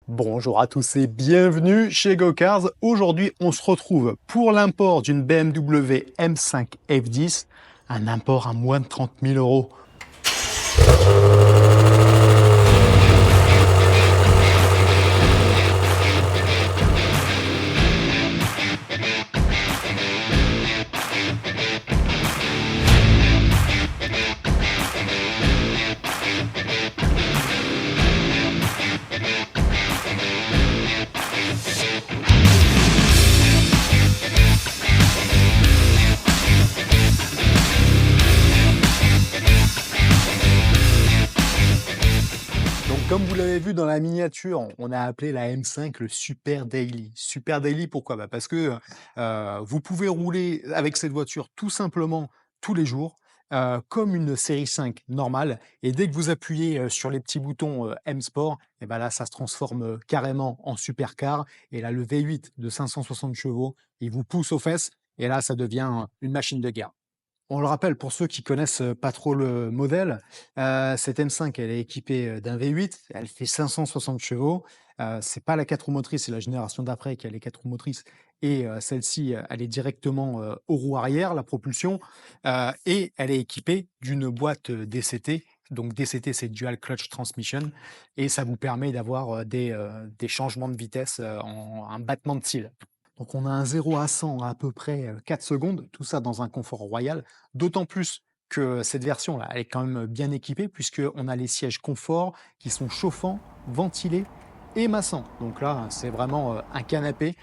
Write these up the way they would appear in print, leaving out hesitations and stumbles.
Bonjour à tous et bienvenue chez GoCars. Aujourd'hui, on se retrouve pour l'import d'une BMW M5 F10, un import à moins de 30 000 euros. Donc, comme vous l'avez vu dans la miniature, on a appelé la M5 le Super Daily. Super Daily, pourquoi? Parce que vous pouvez rouler avec cette voiture tout simplement tous les jours, comme une série 5 normale. Et dès que vous appuyez sur les petits boutons M Sport, et ben là, ça se transforme carrément en supercar. Et là, le V8 de 560 chevaux, il vous pousse aux fesses. Et là, ça devient une machine de guerre. On le rappelle pour ceux qui connaissent, pas trop le modèle, cette M5 elle est équipée, d'un V8, elle fait 560 chevaux. C'est pas la 4 roues motrices, c'est la génération d'après qui a les 4 roues motrices et celle-ci, elle est directement, aux roues arrière, la propulsion, et elle est équipée d'une boîte, DCT. Donc DCT, c'est Dual Clutch Transmission et ça vous permet d'avoir, des changements de vitesse, en un battement de cils. Donc on a un 0 à 100 à peu près 4 secondes, tout ça dans un confort royal, d'autant plus que cette version-là, elle est quand même bien équipée puisqu'on a les sièges confort qui sont chauffants, ventilés et massants. Donc là, c'est vraiment un canapé.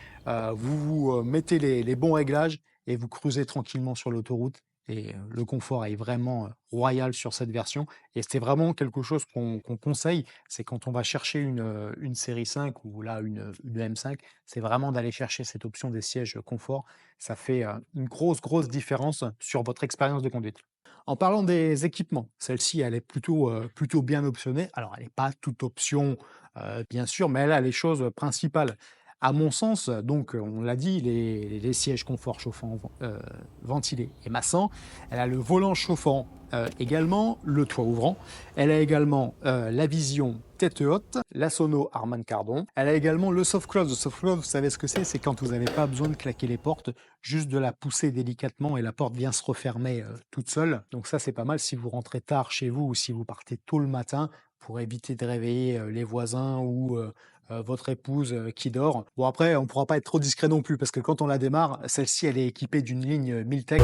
Vous mettez les bons réglages et vous cruisez tranquillement sur l'autoroute. Et le confort est vraiment royal sur cette version. Et c'est vraiment quelque chose qu'on conseille. C'est quand on va chercher une série 5 ou là une M5, c'est vraiment d'aller chercher cette option des sièges confort. Ça fait une grosse différence sur votre expérience de conduite. En parlant des équipements, celle-ci, elle est plutôt bien optionnée. Alors, elle n'est pas toute option, bien sûr, mais elle a les choses principales. À mon sens, donc, on l'a dit, les sièges confort chauffants, ventilés et massants. Elle a le volant chauffant également, le toit ouvrant. Elle a également la vision tête haute, la sono Harman Kardon. Elle a également le soft close. Le soft close, vous savez ce que c'est? C'est quand vous n'avez pas besoin de claquer les portes, juste de la pousser délicatement et la porte vient se refermer toute seule. Donc ça, c'est pas mal si vous rentrez tard chez vous ou si vous partez tôt le matin pour éviter de réveiller les voisins ou votre épouse qui dort. Bon après, on pourra pas être trop discret non plus parce que quand on la démarre, celle-ci, elle est équipée d'une ligne Miltech.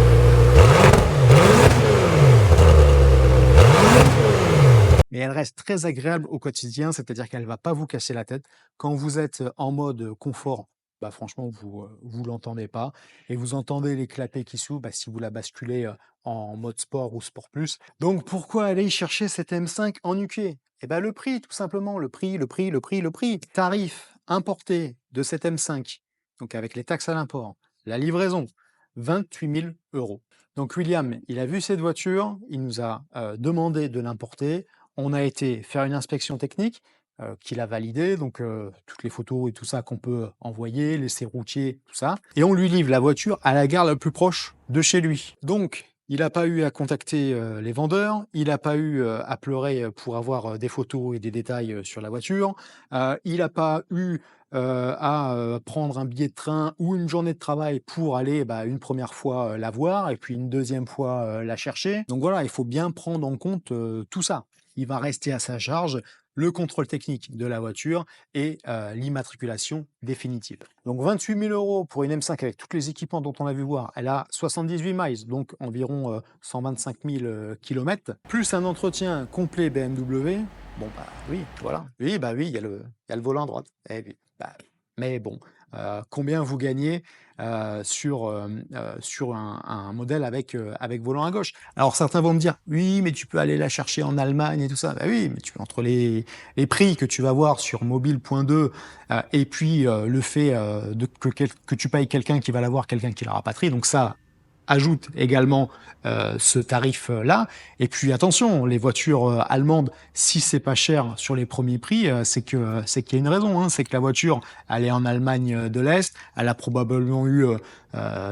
Mais elle reste très agréable au quotidien, c'est-à-dire qu'elle va pas vous casser la tête. Quand vous êtes en mode confort, bah, franchement, vous l'entendez pas et vous entendez les clapets qui s'ouvrent, bah, si vous la basculez, en mode sport ou sport plus. Donc pourquoi aller chercher cette M5 en UK? Eh ben, le prix, tout simplement, le prix. Tarif importé de cette M5, donc avec les taxes à l'import, la livraison, 28 000 €. Donc William, il a vu cette voiture, il nous a, demandé de l'importer. On a été faire une inspection technique, qu'il a validée, donc toutes les photos et tout ça qu'on peut envoyer, l'essai routier, tout ça et on lui livre la voiture à la gare la plus proche de chez lui. Donc il n'a pas eu à contacter, les vendeurs, il n'a pas eu, à pleurer, pour avoir, des photos et des détails, sur la voiture. Il n'a pas eu, à, prendre un billet de train ou une journée de travail pour aller, bah, une première fois, la voir et puis une deuxième fois, la chercher. Donc voilà, il faut bien prendre en compte, tout ça. Il va rester à sa charge le contrôle technique de la voiture et l'immatriculation définitive. Donc 28 000 € pour une M5 avec tous les équipements dont on a vu voir. Elle a 78 miles, donc environ 125 000 km, plus un entretien complet BMW. Bon, bah oui, voilà. Oui, bah oui, il y a le volant à droite. Eh oui, bah, mais bon, combien vous gagnez sur un modèle avec volant à gauche? Alors certains vont me dire: «Oui, mais tu peux aller la chercher en Allemagne et tout ça». Bah oui, mais tu entre les prix que tu vas voir sur mobile.de, et puis, le fait, de que tu payes quelqu'un qui va l'avoir, quelqu'un qui la rapatrie, donc ça ajoute également, ce tarif-là et puis attention, les voitures, allemandes, si c'est pas cher sur les premiers prix, c'est qu'il y a une raison, hein. C'est que la voiture, elle est en Allemagne, de l'Est, elle a probablement eu,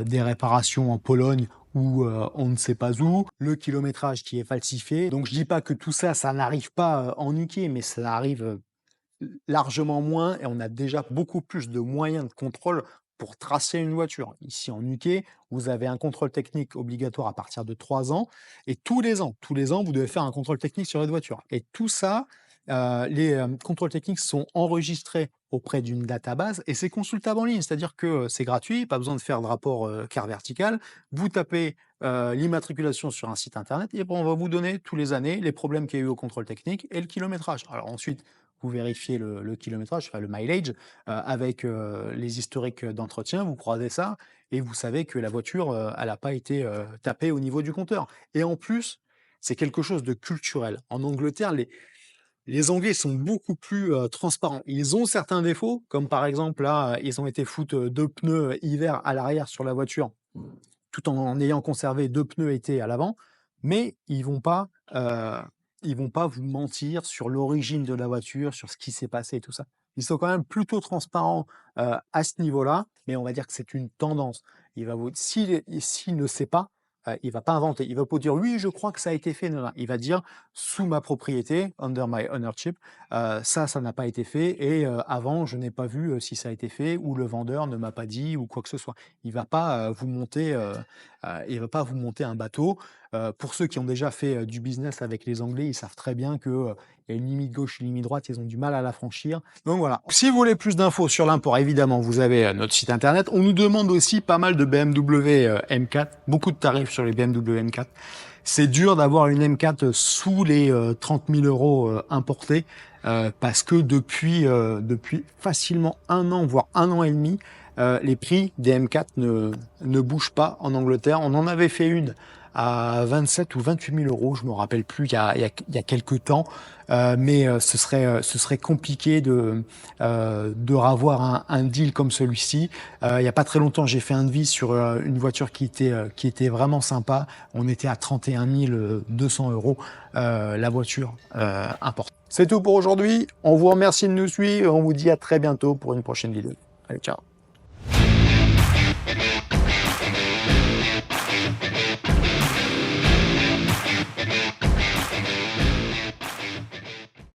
des réparations en Pologne ou, on ne sait pas où, le kilométrage qui est falsifié. Donc je dis pas que tout ça, ça n'arrive pas, en UK, mais ça arrive, largement moins et on a déjà beaucoup plus de moyens de contrôle pour tracer une voiture. Ici en UK, vous avez un contrôle technique obligatoire à partir de 3 ans et tous les ans, vous devez faire un contrôle technique sur votre voiture et tout ça, les, contrôles techniques sont enregistrés auprès d'une database et c'est consultable en ligne. C'est-à-dire que, c'est gratuit, pas besoin de faire de rapport, carte verticale. Vous tapez, l'immatriculation sur un site internet et ben, on va vous donner tous les années les problèmes qu'il y a eu au contrôle technique et le kilométrage. Alors ensuite, vous vérifiez le kilométrage, enfin le mileage, avec, les historiques d'entretien, vous croisez ça et vous savez que la voiture, elle n'a pas été, tapée au niveau du compteur et en plus, c'est quelque chose de culturel. En Angleterre, les Anglais sont beaucoup plus, transparents. Ils ont certains défauts, comme par exemple là, ils ont été foutre, 2 pneus hiver à l'arrière sur la voiture tout en ayant conservé 2 pneus été à l'avant, mais ils vont pas vous mentir sur l'origine de la voiture, sur ce qui s'est passé et tout ça. Ils sont quand même plutôt transparents, à ce niveau-là, mais on va dire que c'est une tendance. Il va vous s'il ne sait pas, il va pas inventer. Il va pas dire: «Oui, je crois que ça a été fait», non, non. Il va dire: «Sous ma propriété, under my ownership, ça n'a pas été fait et avant je n'ai pas vu, si ça a été fait ou le vendeur ne m'a pas dit» ou quoi que ce soit. Il va pas, il va pas vous monter un bateau. Pour ceux qui ont déjà fait, du business avec les Anglais, ils savent très bien que, il y a une limite gauche, une limite droite, ils ont du mal à la franchir. Donc voilà. Si vous voulez plus d'infos sur l'import, évidemment, vous avez, notre site internet. On nous demande aussi pas mal de BMW, M4, beaucoup de tarifs sur les BMW M4. C'est dur d'avoir une M4 sous les, 30 000 € importés, parce que depuis facilement 1 an, voire 1 an et demi, les prix des M4 ne bougent pas en Angleterre. On en avait fait une à 27 ou 28 000 €, je me rappelle plus, il y a quelques temps, mais ce serait compliqué de ravoir un deal comme celui-ci. Il y a pas très longtemps, j'ai fait un devis sur une voiture qui était vraiment sympa. On était à 31 200 € la voiture importée. C'est tout pour aujourd'hui. On vous remercie de nous suivre et on vous dit à très bientôt pour une prochaine vidéo. Allez, ciao.